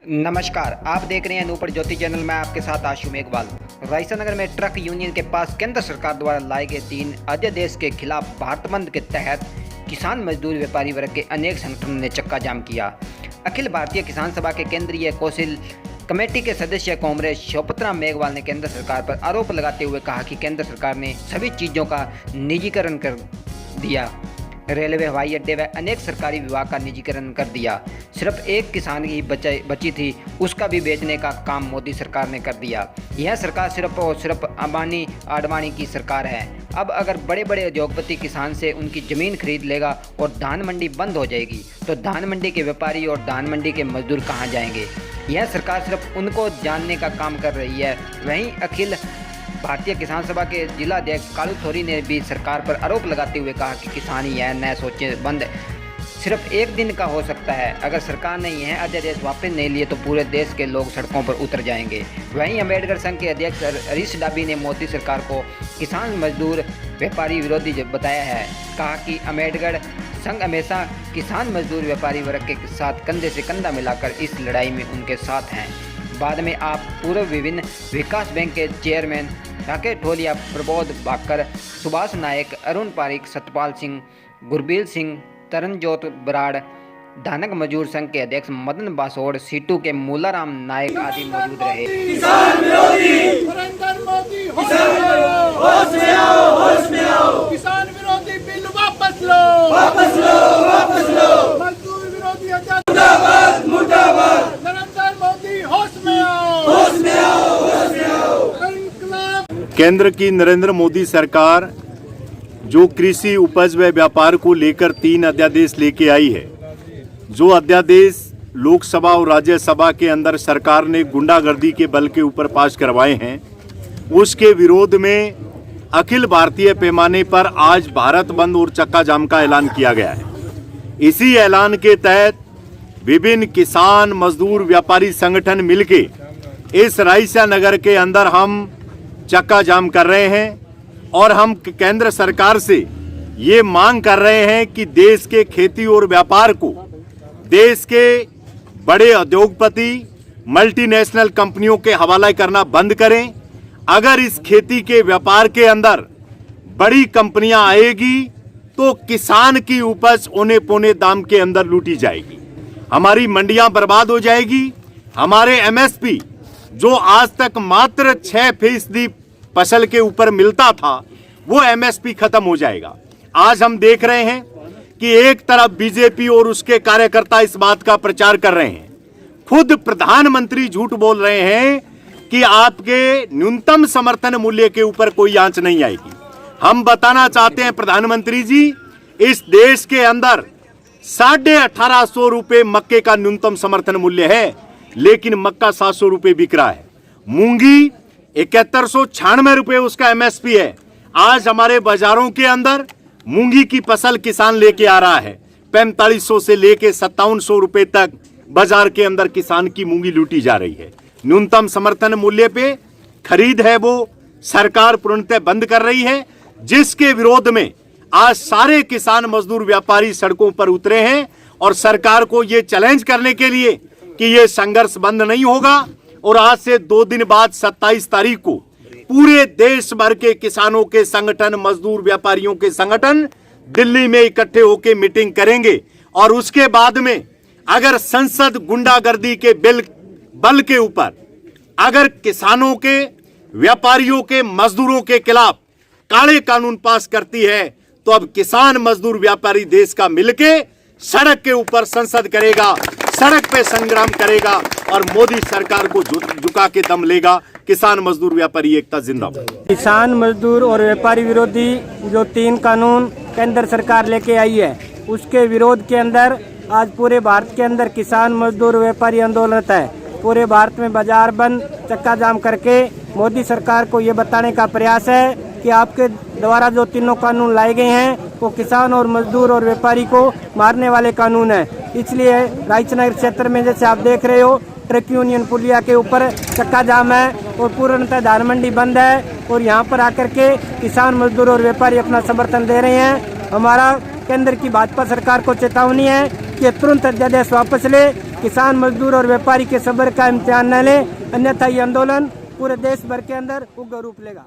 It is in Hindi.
नमस्कार, आप देख रहे हैं नूपुर ज्योति चैनल में आपके साथ आशु मेघवाल। रायसा नगर में ट्रक यूनियन के पास केंद्र सरकार द्वारा लाए गए 3 अध्यादेश के खिलाफ भारत बंद के तहत किसान मजदूर व्यापारी वर्ग के अनेक संगठनों ने चक्का जाम किया। अखिल भारतीय किसान सभा के केंद्रीय कौंसिल कमेटी के सदस्य कॉमरेड शोभतराम मेघवाल ने केंद्र सरकार पर आरोप लगाते हुए कहा कि केंद्र सरकार ने सभी चीज़ों का निजीकरण कर दिया। रेलवे, हवाई अड्डे व अनेक सरकारी विभाग का निजीकरण कर दिया। सिर्फ एक किसान की बची थी, उसका भी बेचने का काम मोदी सरकार ने कर दिया। यह सरकार सिर्फ और सिर्फ अंबानी आडवाणी की सरकार है। अब अगर बड़े बड़े उद्योगपति किसान से उनकी ज़मीन खरीद लेगा और धान मंडी बंद हो जाएगी तो धान मंडी के व्यापारी और धान मंडी के मजदूर कहाँ जाएंगे? यह सरकार सिर्फ उनको जानने का काम कर रही है। वहीं अखिल भारतीय किसान सभा के जिला अध्यक्ष कालू थोरी ने भी सरकार पर आरोप लगाते हुए कहा कि किसान यह न सोचे बंद सिर्फ एक दिन का हो सकता है। अगर सरकार ने यह अध्यादेश वापस नहीं लिए तो पूरे देश के लोग सड़कों पर उतर जाएंगे। वहीं अम्बेडकर संघ के अध्यक्ष हरीश डाबी ने मोदी सरकार को किसान मजदूर व्यापारी विरोधी बताया है। कहा कि अम्बेडकर संघ हमेशा किसान मजदूर व्यापारी वर्ग के साथ कंधे से कंधा मिलाकर इस लड़ाई में उनके साथ हैं। बाद में आप पूर्व विभिन्न विकास बैंक के चेयरमैन राकेश ढोलिया, प्रबोध भाकर, सुभाष नायक, अरुण पारिक, सतपाल सिंह, गुरबीर सिंह, तरनजोत बराड़, धानक मजदूर संघ के अध्यक्ष मदन बासोड़, सीटू के मूलाराम नायक आदि मौजूद रहे। किसान विरोधी नरेंद्र मोदी होश में आओ, होश में आओ। किसान विरोधी बिल वापस लो, वापस लो, वापस लो। मजदूर विरोधी मुर्दाबाद, मुर्दाबाद। नरेंद्र मोदी होश में आओ, होश में आओ, होश में आओ। केंद्र की नरेंद्र मोदी सरकार जो कृषि उपज व व्यापार को लेकर 3 अध्यादेश लेके आई है, जो अध्यादेश लोकसभा और राज्यसभा के अंदर सरकार ने गुंडागर्दी के बल के ऊपर पास करवाए हैं, उसके विरोध में अखिल भारतीय पैमाने पर आज भारत बंद और चक्का जाम का ऐलान किया गया है। इसी ऐलान के तहत विभिन्न किसान मजदूर व्यापारी संगठन मिलके इस रायसा नगर के अंदर हम चक्का जाम कर रहे हैं और हम केंद्र सरकार से ये मांग कर रहे हैं कि देश के खेती और व्यापार को देश के बड़े उद्योगपति मल्टीनेशनल कंपनियों के हवाले करना बंद करें। अगर इस खेती के व्यापार के अंदर बड़ी कंपनियां आएगी तो किसान की उपज औने पौने दाम के अंदर लूटी जाएगी, हमारी मंडियां बर्बाद हो जाएगी। हमारे एमएसपी जो आज तक मात्र 6% फसल के ऊपर मिलता था, वो एमएसपी खत्म हो जाएगा। आज हम देख रहे हैं कि एक तरफ बीजेपी और उसके कार्यकर्ता इस बात का प्रचार कर रहे हैं, खुद प्रधानमंत्री झूठ बोल रहे हैं कि आपके न्यूनतम समर्थन मूल्य के ऊपर कोई आंच नहीं आएगी। हम बताना चाहते हैं प्रधानमंत्री जी, इस देश के अंदर 1850 रुपए मक्के का न्यूनतम समर्थन मूल्य है, लेकिन मक्का 700 रुपए बिक रहा है। मूंगी 7196 रुपए उसका एमएसपी है। आज हमारे बाजारों के अंदर मूंगी की फसल किसान लेके आ रहा है, 4500 से लेके 5700 रुपए तक बाजार के अंदर किसान की मूंगी लूटी जा रही है। न्यूनतम समर्थन मूल्य पे खरीद है वो सरकार पूर्णतः बंद कर रही है, जिसके विरोध में आज सारे किसान मजदूर व्यापारी सड़कों पर उतरे हैं और सरकार को ये चैलेंज करने के लिए कि ये संघर्ष बंद नहीं होगा। और आज से 2 दिन बाद 27 तारीख को पूरे देश भर के किसानों के संगठन, मजदूर व्यापारियों के संगठन दिल्ली में इकट्ठे होकर मीटिंग करेंगे और उसके बाद में अगर संसद गुंडागर्दी के बल के ऊपर अगर किसानों के, व्यापारियों के, मजदूरों के खिलाफ काले कानून पास करती है तो अब किसान मजदूर व्यापारी देश का मिलके सड़क के ऊपर संसद करेगा, सड़क पे संग्राम करेगा और मोदी सरकार को झुका के दम लेगा। किसान मजदूर व्यापारी एकता जिंदाबाद। किसान मजदूर और व्यापारी विरोधी जो 3 कानून केंद्र सरकार लेके आई है, उसके विरोध के अंदर आज पूरे भारत के अंदर किसान मजदूर व्यापारी आंदोलन है। पूरे भारत में बाजार बंद, चक्का जाम करके मोदी सरकार को ये बताने का प्रयास है कि आपके द्वारा जो 3 कानून लाए गए हैं वो किसान और मजदूर और व्यापारी को मारने वाले कानून हैं। इसलिए रायसा नगर क्षेत्र में जैसे आप देख रहे हो, ट्रक यूनियन पुलिया के ऊपर चक्का जाम है और पूर्णतः धान मंडी बंद है और यहाँ पर आकर के किसान मजदूर और व्यापारी अपना समर्थन दे रहे हैं। हमारा केंद्र की भाजपा सरकार को चेतावनी है कि तुरंत अध्यादेश वापस ले, किसान मजदूर और व्यापारी के सब्र का इम्तिहान न लें, अन्यथा ये आंदोलन पूरे देश भर के अंदर उग्र रूप लेगा।